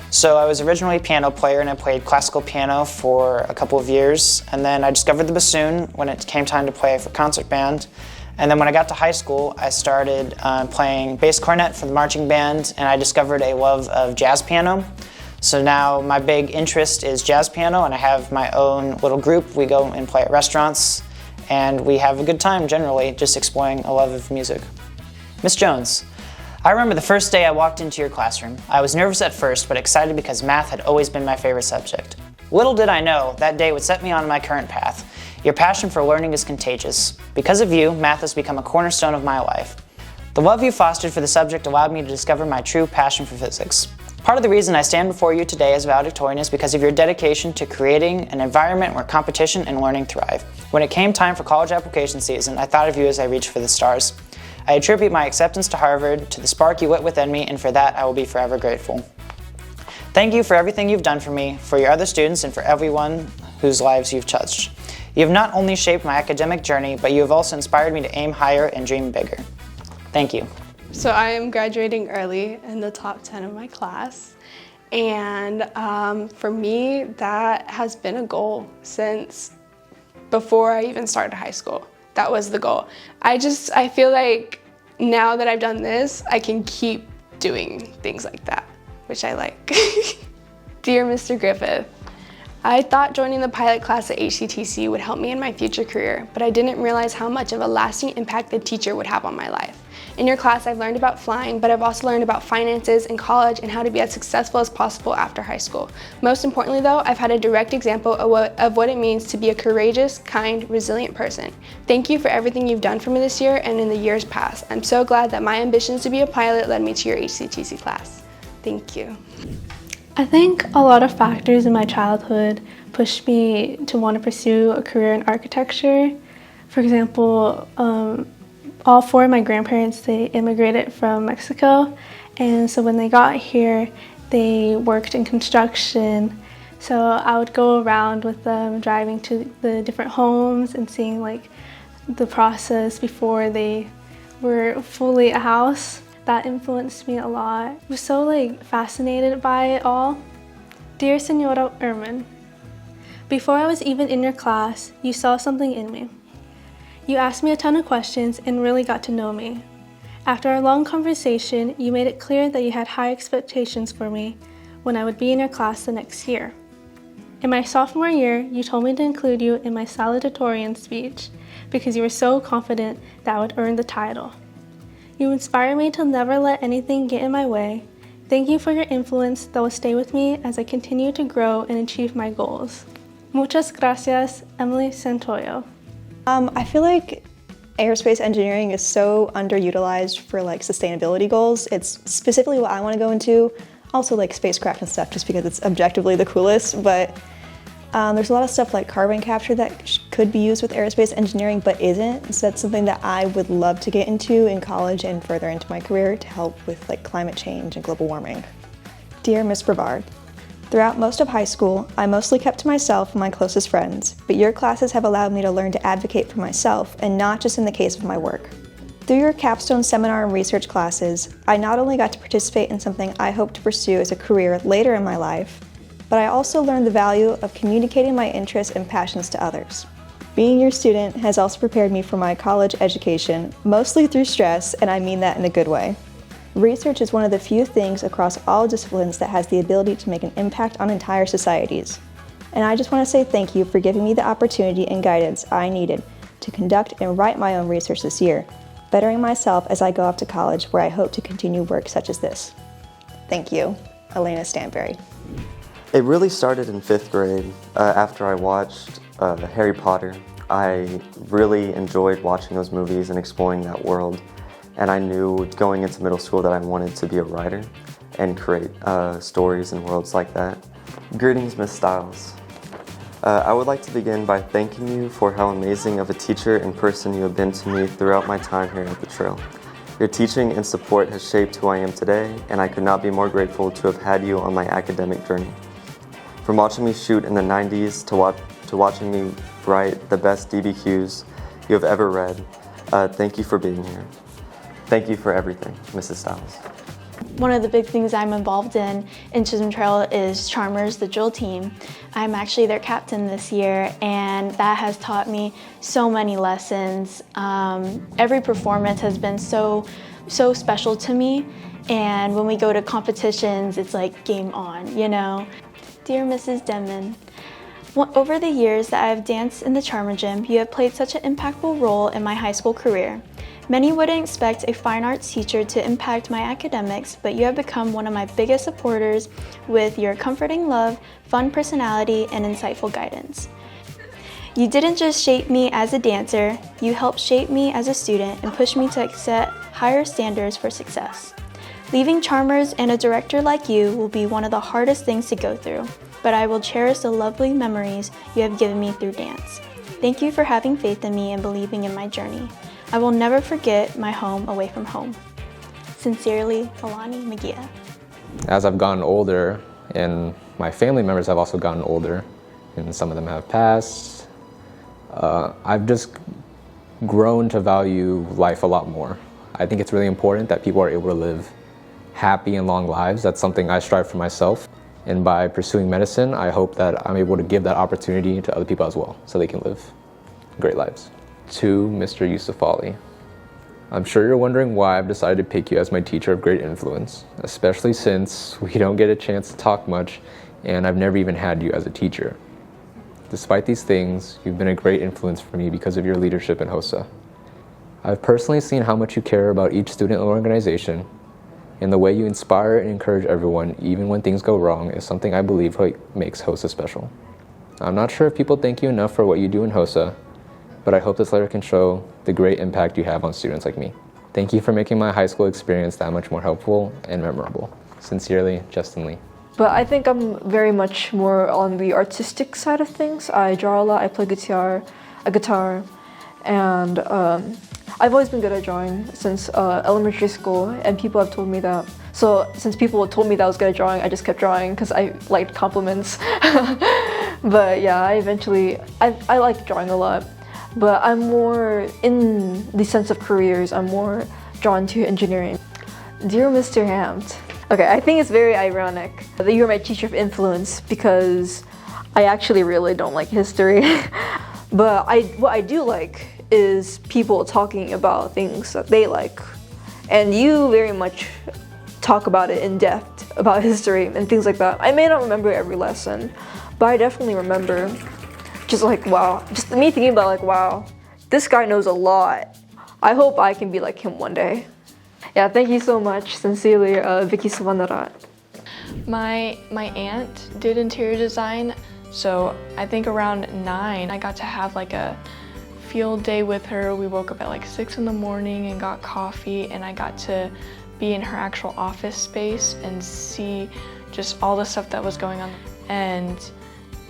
So I was originally a piano player and I played classical piano for a couple of years, and then I discovered the bassoon when it came time to play for concert band. And then when I got to high school, I started playing bass cornet for the marching band, and I discovered a love of jazz piano. So now my big interest is jazz piano, and I have my own little group. We go and play at restaurants, and we have a good time generally, just exploring a love of music. Miss Jones, I remember the first day I walked into your classroom. I was nervous at first, but excited because math had always been my favorite subject. Little did I know that day would set me on my current path. Your passion for learning is contagious. Because of you, math has become a cornerstone of my life. The love you fostered for the subject allowed me to discover my true passion for physics. Part of the reason I stand before you today as valedictorian is because of your dedication to creating an environment where competition and learning thrive. When it came time for college application season, I thought of you as I reached for the stars. I attribute my acceptance to Harvard to the spark you lit within me, and for that I will be forever grateful. Thank you for everything you've done for me, for your other students, and for everyone whose lives you've touched. You have not only shaped my academic journey, but you have also inspired me to aim higher and dream bigger. Thank you. So I am graduating early in the top 10 of my class, and for me that has been a goal since before I even started high school. That was the goal. I feel like now that I've done this, I can keep doing things like that, which I like. Dear Mr. Griffith, I thought joining the pilot class at HCTC would help me in my future career, but I didn't realize how much of a lasting impact the teacher would have on my life. In your class, I've learned about flying, but I've also learned about finances and college and how to be as successful as possible after high school. Most importantly though, I've had a direct example of what it means to be a courageous, kind, resilient person. Thank you for everything you've done for me this year and in the years past. I'm so glad that my ambitions to be a pilot led me to your HCTC class. Thank you. I think a lot of factors in my childhood pushed me to want to pursue a career in architecture. For example, all four of my grandparents, they immigrated from Mexico, and so when they got here, they worked in construction. So I would go around with them, driving to the different homes and seeing like the process before they were fully a house. That influenced me a lot. I was so fascinated by it all. Dear Senora Erman, before I was even in your class, you saw something in me. You asked me a ton of questions and really got to know me. After our long conversation, you made it clear that you had high expectations for me when I would be in your class the next year. In my sophomore year, you told me to include you in my salutatorian speech because you were so confident that I would earn the title. You inspire me to never let anything get in my way. Thank you for your influence that will stay with me as I continue to grow and achieve my goals. Muchas gracias, Emily Santoyo. I feel like aerospace engineering is so underutilized for sustainability goals. It's specifically what I want to go into. Also spacecraft and stuff just because it's objectively the coolest, but there's a lot of stuff like carbon capture that could be used with aerospace engineering but isn't. So that's something that I would love to get into in college and further into my career to help with climate change and global warming. Dear Ms. Brevard, throughout most of high school, I mostly kept to myself and my closest friends, but your classes have allowed me to learn to advocate for myself and not just in the case of my work. Through your capstone seminar and research classes, I not only got to participate in something I hope to pursue as a career later in my life, but I also learned the value of communicating my interests and passions to others. Being your student has also prepared me for my college education, mostly through stress, and I mean that in a good way. Research is one of the few things across all disciplines that has the ability to make an impact on entire societies. And I just want to say thank you for giving me the opportunity and guidance I needed to conduct and write my own research this year, bettering myself as I go off to college where I hope to continue work such as this. Thank you, Elena Stanberry. It really started in 5th grade after I watched Harry Potter. I really enjoyed watching those movies and exploring that world. And I knew going into middle school that I wanted to be a writer and create stories and worlds like that. Greetings, Miss Stiles. I would like to begin by thanking you for how amazing of a teacher and person you have been to me throughout my time here at the Trail. Your teaching and support has shaped who I am today, and I could not be more grateful to have had you on my academic journey. From watching me shoot in the 90s to watching me write the best DBQs you have ever read, thank you for being here. Thank you for everything, Mrs. Stiles. One of the big things I'm involved in Chisholm Trail is Charmers, the drill team. I'm actually their captain this year, and that has taught me so many lessons. Every performance has been so special to me, and when we go to competitions, it's like game on, you know? Dear Mrs. Denman, over the years that I've danced in the Charmer Gym, you have played such an impactful role in my high school career. Many wouldn't expect a fine arts teacher to impact my academics, but you have become one of my biggest supporters with your comforting love, fun personality, and insightful guidance. You didn't just shape me as a dancer, you helped shape me as a student and push me to set higher standards for success. Leaving Charmers and a director like you will be one of the hardest things to go through, but I will cherish the lovely memories you have given me through dance. Thank you for having faith in me and believing in my journey. I will never forget my home away from home. Sincerely, Alani Magia. As I've gotten older, and my family members have also gotten older, and some of them have passed, I've just grown to value life a lot more. I think it's really important that people are able to live happy and long lives. That's something I strive for myself. And by pursuing medicine, I hope that I'm able to give that opportunity to other people as well, so they can live great lives. To Mr. Yusuf Ali, I'm sure you're wondering why I've decided to pick you as my teacher of great influence, especially since we don't get a chance to talk much and I've never even had you as a teacher. Despite these things, you've been a great influence for me because of your leadership in HOSA. I've personally seen how much you care about each student organization, and the way you inspire and encourage everyone, even when things go wrong, is something I believe makes HOSA special. I'm not sure if people thank you enough for what you do in HOSA, but I hope this letter can show the great impact you have on students like me. Thank you for making my high school experience that much more helpful and memorable. Sincerely, Justin Lee. But I think I'm very much more on the artistic side of things. I draw a lot, I play guitar, and I've always been good at drawing since elementary school, and people have told me that. So since people told me that I was good at drawing, I just kept drawing because I liked compliments. But yeah, I like drawing a lot. But I'm more, in the sense of careers, I'm more drawn to engineering. Dear Mr. Hamt, okay, I think it's very ironic that you're my teacher of influence because I actually really don't like history. But what I do like is people talking about things that they like. And you very much talk about it in depth, about history and things like that. I may not remember every lesson, but I definitely remember just like, wow, just me thinking about like, wow, this guy knows a lot. I hope I can be like him one day. Yeah, thank you so much. Sincerely, Vicky Savanarat. My aunt did interior design, so I think around 9, I got to have like a field day with her. We woke up at like 6 in the morning and got coffee, and I got to be in her actual office space and see just all the stuff that was going on. And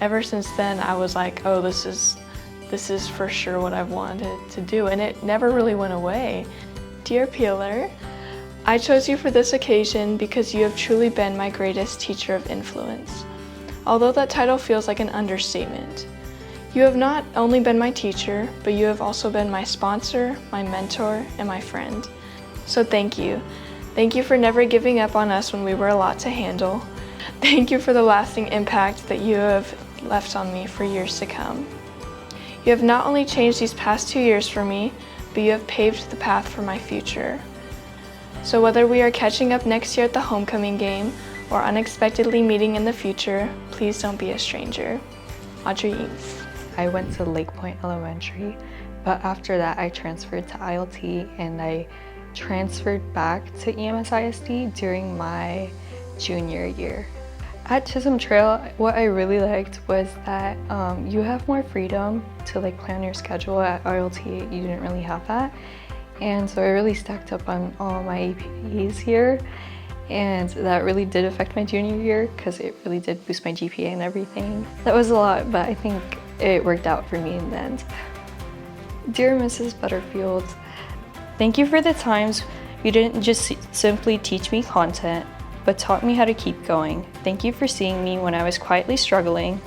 ever since then, I was like, oh, this is for sure what I've wanted to do, and it never really went away. Dear Peeler, I chose you for this occasion because you have truly been my greatest teacher of influence. Although that title feels like an understatement. You have not only been my teacher, but you have also been my sponsor, my mentor, and my friend. So thank you. Thank you for never giving up on us when we were a lot to handle. Thank you for the lasting impact that you have left on me for years to come. You have not only changed these past 2 years for me, but you have paved the path for my future. So whether we are catching up next year at the homecoming game or unexpectedly meeting in the future, please don't be a stranger. Audrey Eames. I went to Lake Point Elementary, but after that I transferred to ILT and I transferred back to EMS-ISD during my junior year. At Chisholm Trail, what I really liked was that you have more freedom to like plan your schedule. At ILT, you didn't really have that. And so I really stacked up on all my APs here. And that really did affect my junior year because it really did boost my GPA and everything. That was a lot, but I think it worked out for me in the end. Dear Mrs. Butterfield, thank you for the times you didn't just simply teach me content, but taught me how to keep going. Thank you for seeing me when I was quietly struggling,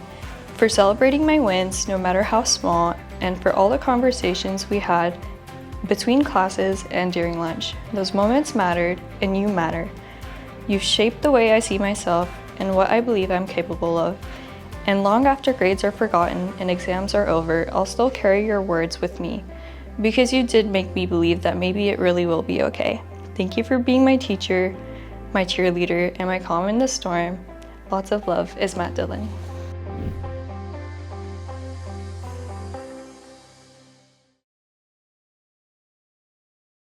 for celebrating my wins, no matter how small, and for all the conversations we had between classes and during lunch. Those moments mattered, and you matter. You've shaped the way I see myself and what I believe I'm capable of. And long after grades are forgotten and exams are over, I'll still carry your words with me, because you did make me believe that maybe it really will be okay. Thank you for being my teacher, my cheerleader, and my calm in the storm. Lots of love, is Matt Dillon.